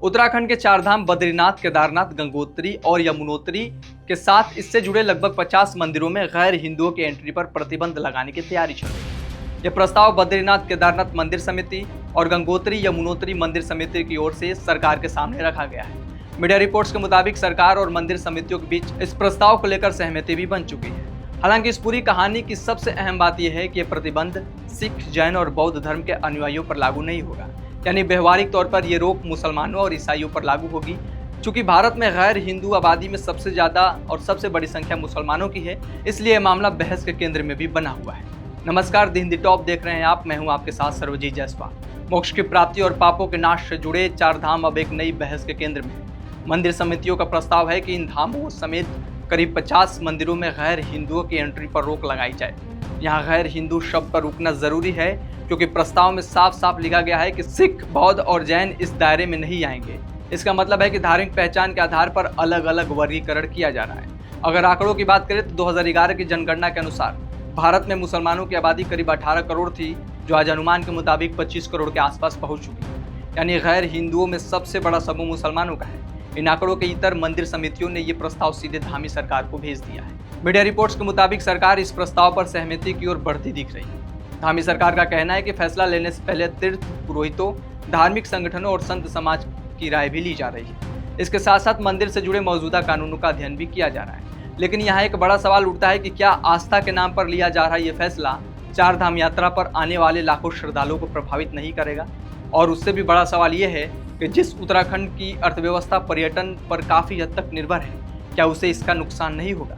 उत्तराखंड के चार धाम बद्रीनाथ, केदारनाथ, गंगोत्री और यमुनोत्री के साथ इससे जुड़े लगभग 50 मंदिरों में गैर हिंदुओं की एंट्री पर प्रतिबंध लगाने की तैयारी चल रही है। यह प्रस्ताव बद्रीनाथ केदारनाथ मंदिर समिति और गंगोत्री यमुनोत्री मंदिर समिति की ओर से सरकार के सामने रखा गया है। मीडिया रिपोर्ट्स के मुताबिक सरकार और मंदिर समितियों के बीच इस प्रस्ताव को लेकर सहमति भी बन चुकी है। हालांकि इस पूरी कहानी की सबसे अहम बात यह है कि यह प्रतिबंध सिख, जैन और बौद्ध धर्म के अनुयायियों पर लागू नहीं होगा, यानी व्यवहारिक तौर पर यह रोक मुसलमानों और ईसाइयों पर लागू होगी। चूंकि भारत में गैर हिंदू आबादी में सबसे ज्यादा और सबसे बड़ी संख्या मुसलमानों की है, इसलिए यह मामला बहस के केंद्र में भी बना हुआ है। नमस्कार, द हिंदी टॉप देख रहे हैं आप। मैं हूं आपके साथ सर्वजीत जायसवाल। मोक्ष की प्राप्ति और पापों के नाश से जुड़े चार धाम अब एक नई बहस के केंद्र में है। मंदिर समितियों का प्रस्ताव है कि इन धामों समेत करीब 50 मंदिरों में गैर हिंदुओं की एंट्री पर रोक लगाई जाए। यहाँ गैर हिंदू शब्द पर रुकना जरूरी है, क्योंकि प्रस्ताव में साफ साफ लिखा गया है कि सिख, बौद्ध और जैन इस दायरे में नहीं आएंगे। इसका मतलब है कि धार्मिक पहचान के आधार पर अलग अलग वर्गीकरण किया जा रहा है। अगर आंकड़ों की बात करें तो 2011 की जनगणना के अनुसार भारत में मुसलमानों की आबादी करीब 18 करोड़ थी, जो आज अनुमान के मुताबिक 25 करोड़ के आसपास पहुंच चुकी है। यानी गैर हिंदुओं में सबसे बड़ा समूह मुसलमानों का है। इन आंकड़ों के इतर मंदिर समितियों ने ये प्रस्ताव सीधे धामी सरकार को भेज दिया है। मीडिया रिपोर्ट्स के मुताबिक सरकार इस प्रस्ताव पर सहमति की ओर बढ़ती दिख रही है। धामी सरकार का कहना है कि फैसला लेने से पहले तीर्थ पुरोहितों, धार्मिक संगठनों और संत समाज की राय भी ली जा रही है। इसके साथ साथ मंदिर से जुड़े मौजूदा कानूनों का अध्ययन भी किया जा रहा है। लेकिन यहाँ एक बड़ा सवाल उठता है कि क्या आस्था के नाम पर लिया जा रहा ये फैसला चार धाम यात्रा पर आने वाले लाखों श्रद्धालुओं को प्रभावित नहीं करेगा? और उससे भी बड़ा सवाल ये है कि जिस उत्तराखंड की अर्थव्यवस्था पर्यटन पर काफी हद तक निर्भर है, क्या उसे इसका नुकसान नहीं होगा?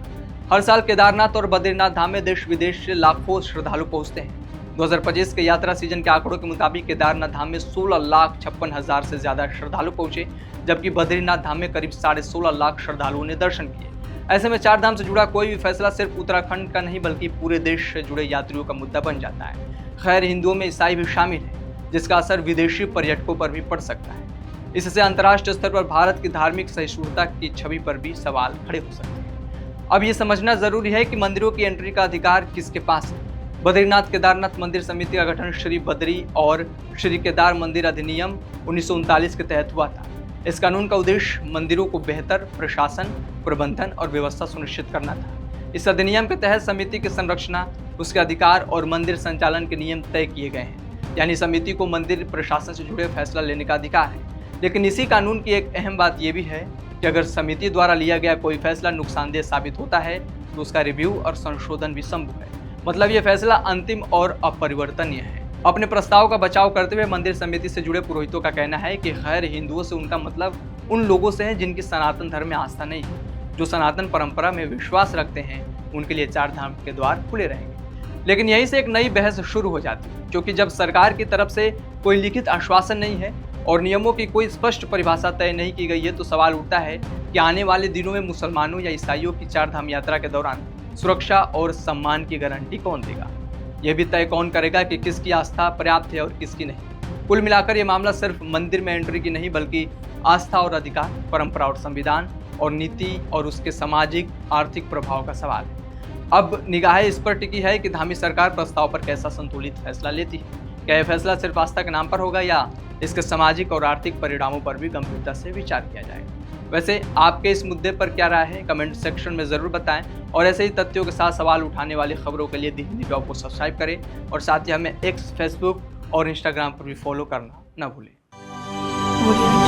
हर साल केदारनाथ और बद्रीनाथ धाम में देश विदेश से लाखों श्रद्धालु पहुंचते हैं। 2025 के यात्रा सीजन के आंकड़ों के मुताबिक केदारनाथ धाम में 16,56,000 से ज्यादा श्रद्धालु पहुंचे, जबकि बद्रीनाथ धाम में करीब 16.5 लाख श्रद्धालुओं ने दर्शन किए। ऐसे में चार धाम से जुड़ा कोई भी फैसला सिर्फ उत्तराखंड का नहीं बल्कि पूरे देश से जुड़े यात्रियों का मुद्दा बन जाता है। गैर हिंदुओं में ईसाई भी शामिल है, जिसका असर विदेशी पर्यटकों पर भी पड़ सकता है। इससे अंतर्राष्ट्रीय स्तर पर भारत की धार्मिक सहिष्णुता की छवि पर भी सवाल खड़े हो सकते हैं। अब ये समझना जरूरी है कि मंदिरों की एंट्री का अधिकार किसके पास है। बद्रीनाथ केदारनाथ मंदिर समिति का गठन श्री बद्री और श्री केदार मंदिर अधिनियम 1939 के तहत हुआ था। इस कानून का उद्देश्य मंदिरों को बेहतर प्रशासन, प्रबंधन और व्यवस्था सुनिश्चित करना था। इस अधिनियम के तहत समिति की संरचना, उसके अधिकार और मंदिर संचालन के नियम तय किए गए हैं। यानी समिति को मंदिर प्रशासन से जुड़े फैसला लेने का अधिकार है। लेकिन इसी कानून की एक अहम बात यह भी है कि अगर समिति द्वारा लिया गया कोई फैसला नुकसानदेह साबित होता है तो उसका रिव्यू और संशोधन भी संभव है। मतलब यह फैसला अंतिम और अपरिवर्तनीय है। अपने प्रस्ताव का बचाव करते हुए मंदिर समिति से जुड़े पुरोहितों का कहना है कि गैर हिंदुओं से उनका मतलब उन लोगों से है जिनकी सनातन धर्म में आस्था नहीं है। जो सनातन परंपरा में विश्वास रखते हैं, उनके लिए चार धाम के द्वार खुले रहेंगे। लेकिन यहीं से एक नई बहस शुरू हो जाती है, क्योंकि जब सरकार की तरफ से कोई लिखित आश्वासन नहीं है और नियमों की कोई स्पष्ट परिभाषा तय नहीं की गई है, तो सवाल उठता है कि आने वाले दिनों में मुसलमानों या ईसाइयों की चार धाम यात्रा के दौरान सुरक्षा और सम्मान की गारंटी कौन देगा? यह भी तय कौन करेगा कि किसकी आस्था पर्याप्त है और किसकी नहीं? कुल मिलाकर यह मामला सिर्फ मंदिर में एंट्री की नहीं, बल्कि आस्था और अधिकार, परंपरा और संविधान और नीति और उसके सामाजिक आर्थिक प्रभाव का सवाल है। अब निगाहें इस पर टिकी है कि धामी सरकार प्रस्ताव पर कैसा संतुलित फैसला लेती है। क्या यह फैसला सिर्फ आस्था के नाम पर होगा या इसके सामाजिक और आर्थिक परिणामों पर भी गंभीरता से विचार किया जाएगा? वैसे आपके इस मुद्दे पर क्या राय है, कमेंट सेक्शन में जरूर बताएं। और ऐसे ही तथ्यों के साथ सवाल उठाने वाली खबरों के लिए द हिंदी टॉप को सब्सक्राइब करें और साथ ही हमें एक्स, फेसबुक और इंस्टाग्राम पर भी फॉलो करना न भूलें।